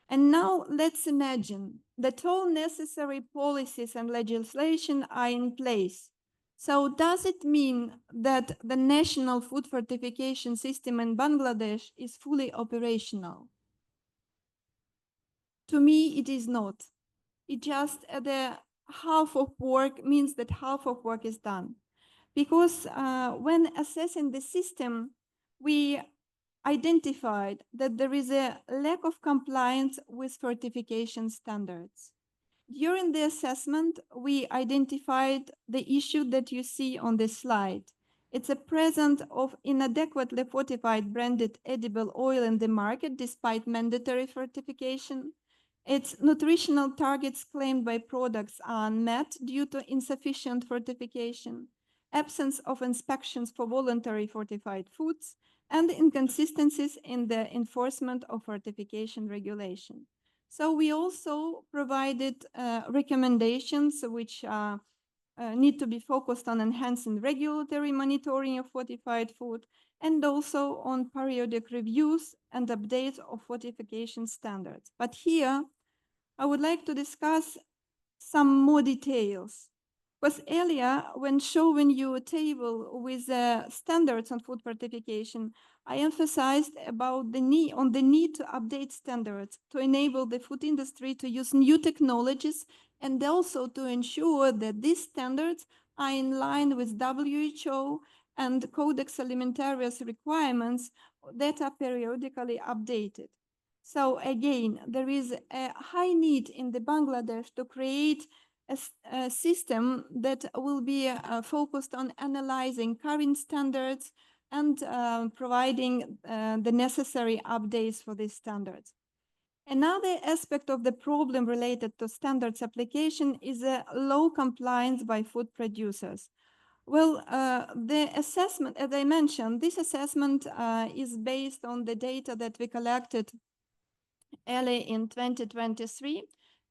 And now let's imagine that all necessary policies and legislation are in place. So does it mean that the national food fortification system in Bangladesh is fully operational? To me, it is not. It just the half of work means that half of work is done. Because when assessing the system, we identified that there is a lack of compliance with fortification standards. During the assessment, we identified the issue that you see on this slide. It's a presence of inadequately fortified branded edible oil in the market despite mandatory fortification. Its nutritional targets claimed by products are unmet due to insufficient fortification, absence of inspections for voluntary fortified foods, and inconsistencies in the enforcement of fortification regulation. So we also provided recommendations which need to be focused on enhancing regulatory monitoring of fortified food and also on periodic reviews and updates of fortification standards. But here, I would like to discuss some more details. Because earlier, when showing you a table with standards on food fortification, I emphasized about the need to update standards to enable the food industry to use new technologies and also to ensure that these standards are in line with WHO and Codex Alimentarius requirements that are periodically updated. So again, there is a high need in the Bangladesh to create a system that will be focused on analyzing current standards and providing the necessary updates for these standards. Another aspect of the problem related to standards application is a low compliance by food producers. Well, the assessment, as I mentioned, this assessment is based on the data that we collected early in 2023.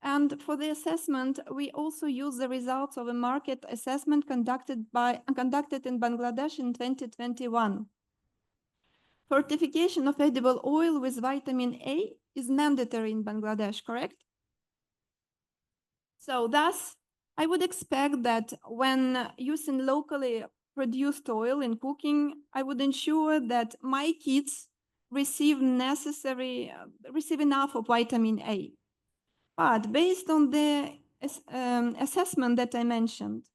And for the assessment, we also use the results of a market assessment conducted in Bangladesh in 2021. Fortification of edible oil with vitamin A is mandatory in Bangladesh, correct? So thus, I would expect that when using locally produced oil in cooking, I would ensure that my kids receive enough of vitamin A. But based on the assessment that I mentioned,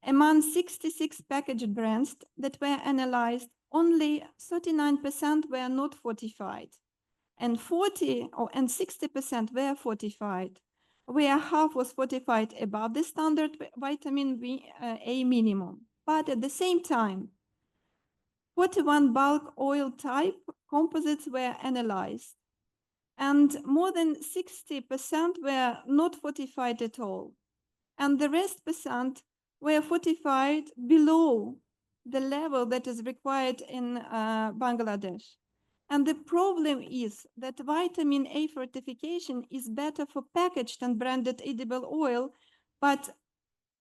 among 66 packaged brands that were analyzed, only 39% were not fortified, and 60% were fortified, where half was fortified above the standard vitamin A minimum. But at the same time, 41 bulk oil type composites were analyzed, and more than 60% were not fortified at all. And the rest percent were fortified below the level that is required in Bangladesh. And the problem is that vitamin A fortification is better for packaged and branded edible oil, but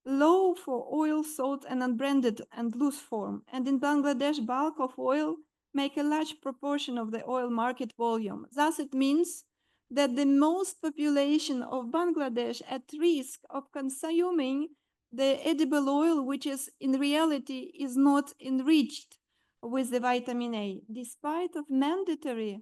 low for oil, salt, and unbranded and loose form. And in Bangladesh, bulk of oil make a large proportion of the oil market volume. Thus, it means that the most population of Bangladesh at risk of consuming the edible oil, which is in reality is not enriched with the vitamin A, despite of mandatory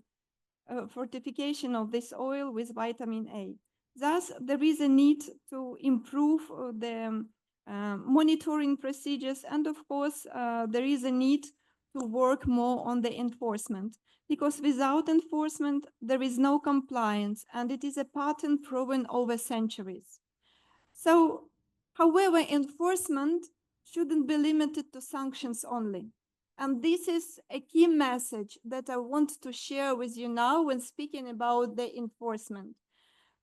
fortification of this oil with vitamin A. Thus, there is a need to improve the monitoring procedures, and of course, there is a need to work more on the enforcement, because without enforcement, there is no compliance, and it is a pattern proven over centuries. So, however, enforcement shouldn't be limited to sanctions only. And this is a key message that I want to share with you now when speaking about the enforcement.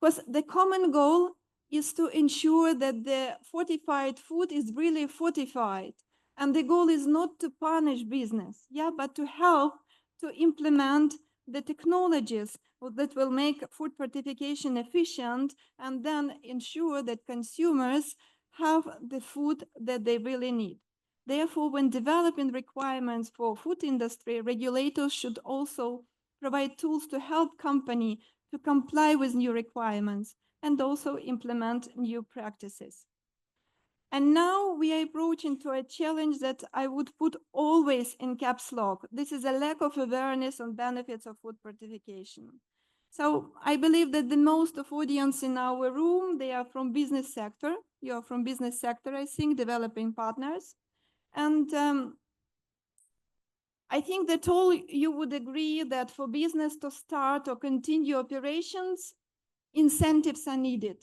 Because the common goal is to ensure that the fortified food is really fortified. And the goal is not to punish business, but to help to implement the technologies that will make food fortification efficient and then ensure that consumers have the food that they really need. Therefore, when developing requirements for food industry, regulators should also provide tools to help companies to comply with new requirements and also implement new practices. And now we are approaching to a challenge that I would put always in caps lock. This is a lack of awareness on benefits of food fortification. So I believe that the most of audience in our room, they are from business sector. You are from business sector, I think, developing partners. And I think that all you would agree that for business to start or continue operations, incentives are needed.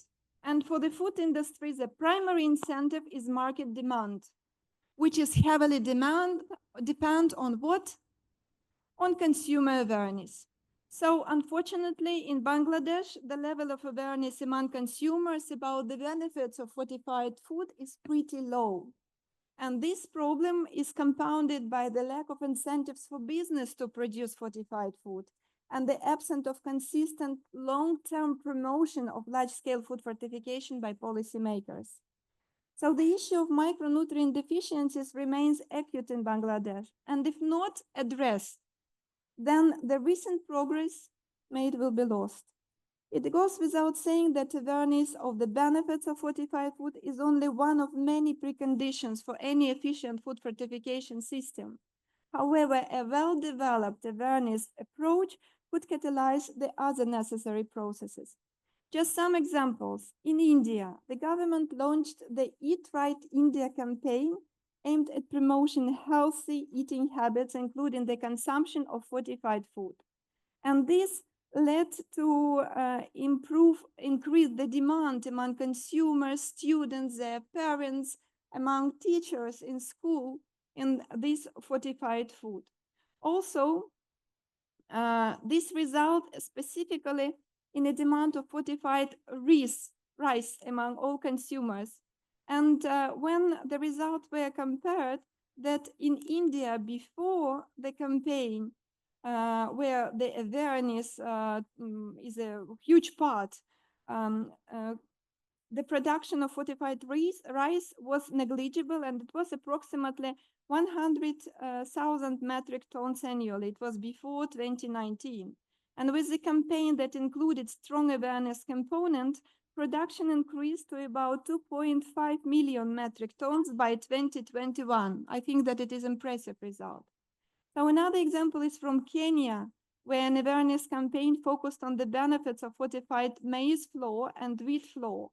And for the food industry, the primary incentive is market demand, which is heavily depend on what? On consumer awareness. So unfortunately, in Bangladesh, the level of awareness among consumers about the benefits of fortified food is pretty low. And this problem is compounded by the lack of incentives for business to produce fortified food and the absence of consistent long-term promotion of large-scale food fortification by policymakers. So the issue of micronutrient deficiencies remains acute in Bangladesh, and if not addressed, then the recent progress made will be lost. It goes without saying that awareness of the benefits of fortified food is only one of many preconditions for any efficient food fortification system. However, a well-developed awareness approach could catalyze the other necessary processes. Just some examples. In India, the government launched the Eat Right India campaign aimed at promoting healthy eating habits, including the consumption of fortified food. And this led to increase the demand among consumers, students, their parents, among teachers in school in this fortified food. Also, this result specifically in a demand of fortified rice among all consumers. And when the results were compared, that in India before the campaign, where the awareness is a huge part, the production of fortified rice was negligible, and it was approximately 100,000 metric tons annually. It was before 2019. And with the campaign that included strong awareness component, production increased to about 2.5 million metric tons by 2021. I think that it is an impressive result. So another example is from Kenya, where an awareness campaign focused on the benefits of fortified maize flour and wheat flour.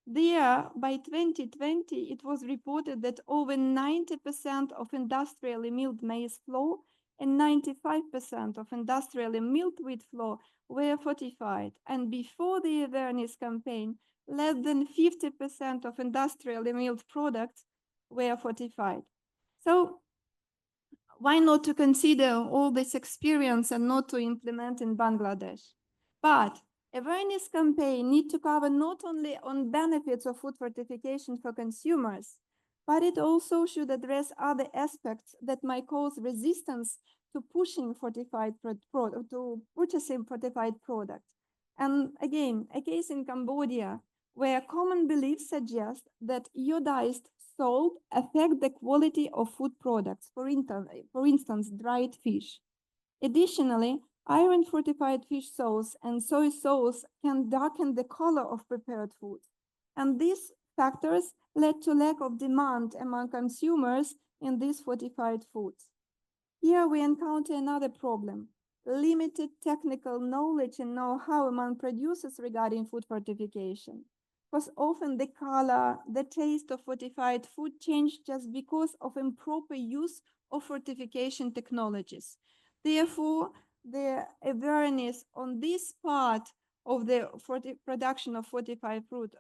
There, by 2020, it was reported that over 90% of industrially milled maize flour and 95% of industrially milled wheat flour were fortified. And before the awareness campaign, less than 50% of industrially milled products were fortified. So why not to consider all this experience and not to implement in Bangladesh? But awareness campaign need to cover not only on benefits of food fortification for consumers, but it also should address other aspects that might cause resistance to purchasing fortified products. And again, a case in Cambodia where common beliefs suggest that iodized salt affect the quality of food products, for instance, dried fish. Additionally, iron-fortified fish sauce and soy sauce can darken the color of prepared foods. And these factors led to lack of demand among consumers in these fortified foods. Here we encounter another problem: limited technical knowledge and know-how among producers regarding food fortification. Because often the color, the taste of fortified food change just because of improper use of fortification technologies. Therefore, the awareness on this part of the production of fortified food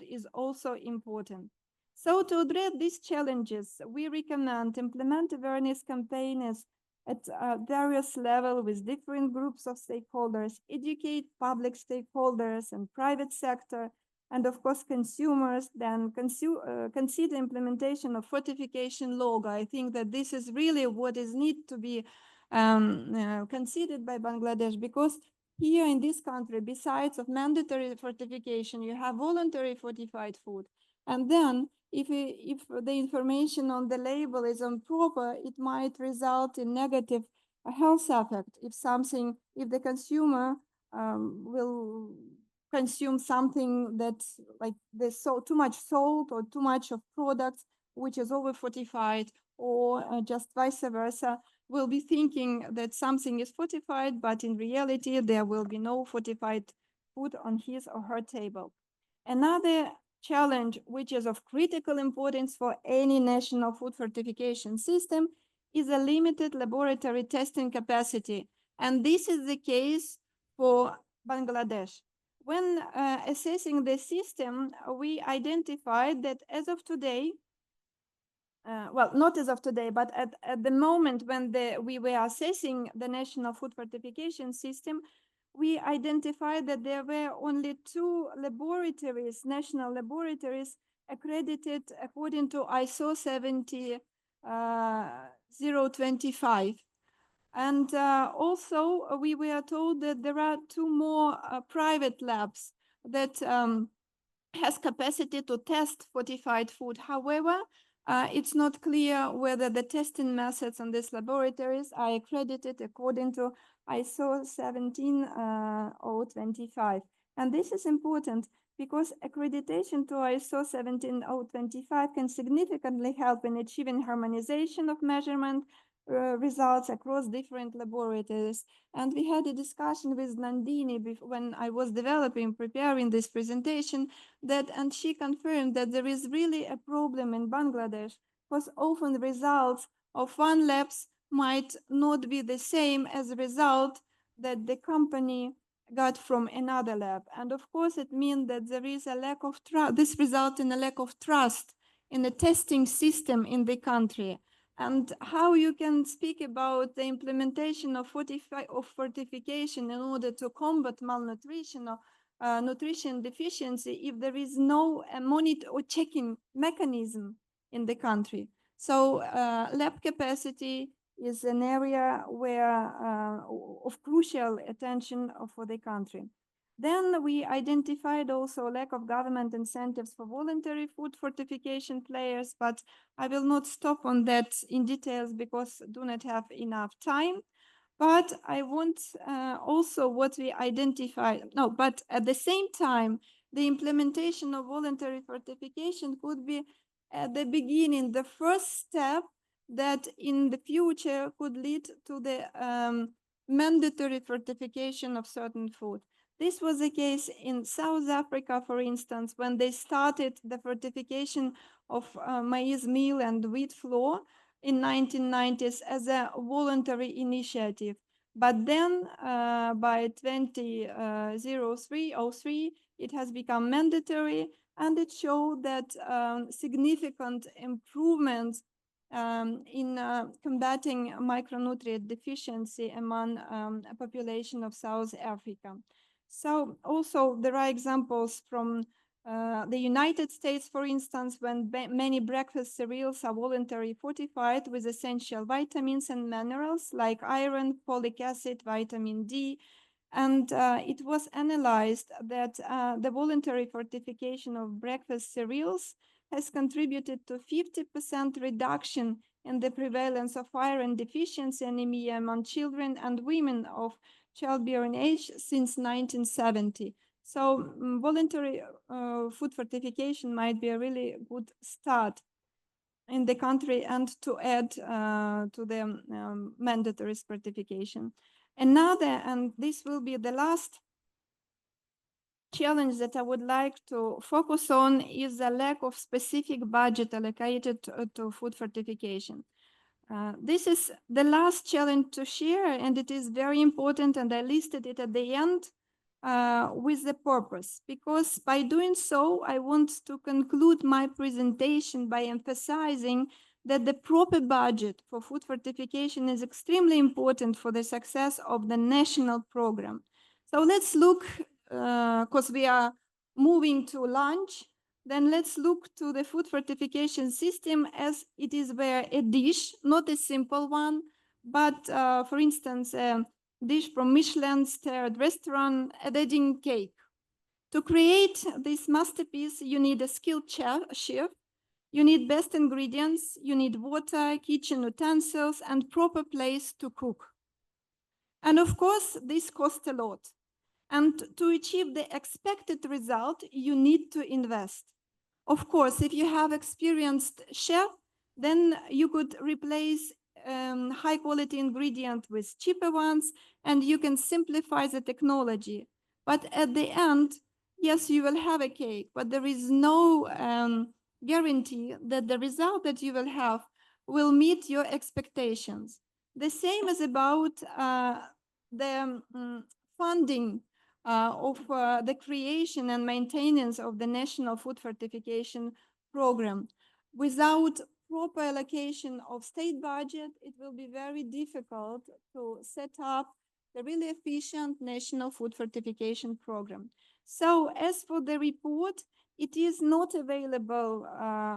is also important. So to address these challenges, we recommend implement awareness campaigns at various levels with different groups of stakeholders, educate public stakeholders and private sector, and of course consumers, then consider implementation of fortification logo. I think that this is really what is need to be considered by Bangladesh, because here in this country, besides of mandatory fortification, you have voluntary fortified food. And then if the information on the label is improper, it might result in negative health effect. If the consumer will consume something that's like there's too much salt or too much of products which is over fortified, or just vice versa, will be thinking that something is fortified, but in reality there will be no fortified food on his or her table. Another challenge, which is of critical importance for any national food fortification system, is a limited laboratory testing capacity. And this is the case for Bangladesh. When assessing the system, we identified that as of today, well, not as of today, but at the moment when we were assessing the national food fortification system, we identified that there were only 2 laboratories, national laboratories, accredited according to ISO 70025. And also we were told that there are 2 more private labs that has capacity to test fortified food. However, it's not clear whether the testing methods in these laboratories are accredited according to ISO 17025. And this is important because accreditation to ISO 17025 can significantly help in achieving harmonization of measurement results across different laboratories. And we had a discussion with Nandini when I was preparing this presentation, and she confirmed that there is really a problem in Bangladesh because often the results of one labs might not be the same as a result that the company got from another lab. And of course, it means that there is a lack of trust. This results in a lack of trust in the testing system in the country. And how you can speak about the implementation of fortification in order to combat malnutrition or nutrition deficiency if there is no monitor or checking mechanism in the country. So lab capacity is an area where of crucial attention for the country. Then we identified also lack of government incentives for voluntary food fortification players, but I will not stop on that in details because do not have enough time. But I want also what we identified. No, but at the same time, the implementation of voluntary fortification could be at the beginning, the first step that in the future could lead to the mandatory fortification of certain food. This was the case in South Africa, for instance, when they started the fortification of maize meal and wheat flour in 1990s as a voluntary initiative. But then by 2003, it has become mandatory, and it showed that significant improvements in combating micronutrient deficiency among a population of South Africa. So also there are examples from the United States, for instance, when many breakfast cereals are voluntarily fortified with essential vitamins and minerals like iron, folic acid, vitamin D. And it was analyzed that the voluntary fortification of breakfast cereals has contributed to 50% reduction in the prevalence of iron deficiency anemia among children and women of childbearing age since 1970. So voluntary food fortification might be a really good start in the country and to add to the mandatory certification. Another, and this will be the last challenge that I would like to focus on, is the lack of specific budget allocated to food fortification. This is the last challenge to share, and it is very important, and I listed it at the end with the purpose, because by doing so, I want to conclude my presentation by emphasizing that the proper budget for food fortification is extremely important for the success of the national program. So let's look, because we are moving to lunch, then let's look to the food fortification system as it is where a dish, not a simple one, but for instance, a dish from Michelin-starred restaurant, a wedding cake. To create this masterpiece, you need a skilled chef, you need best ingredients, you need water, kitchen utensils, and proper place to cook. And of course, this costs a lot. And to achieve the expected result, you need to invest. Of course, if you have experienced chef, then you could replace high quality ingredient with cheaper ones, and you can simplify the technology. But at the end, yes, you will have a cake, but there is no guarantee that the result that you will have will meet your expectations. The same is about the funding of the creation and maintenance of the National Food Fortification Program. Without proper allocation of state budget, it will be very difficult to set up the really efficient National Food Fortification Program. So as for the report, it is not available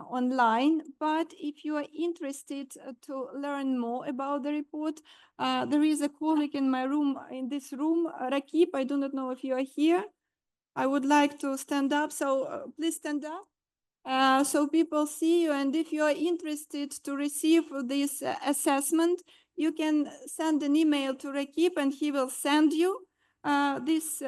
online, but if you are interested to learn more about the report, there is a colleague in my room, in this room, Rakib. I do not know if you are here. I would like to stand up, so please stand up so people see you. And if you are interested to receive this assessment, you can send an email to Rakib and he will send you this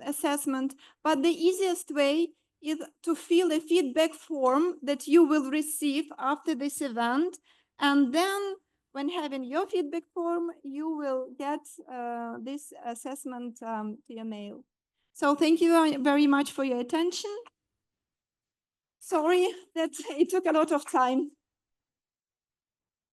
assessment, but the easiest way is to fill a feedback form that you will receive after this event. And then when having your feedback form, you will get this assessment to your mail. So thank you very much for your attention. Sorry that it took a lot of time.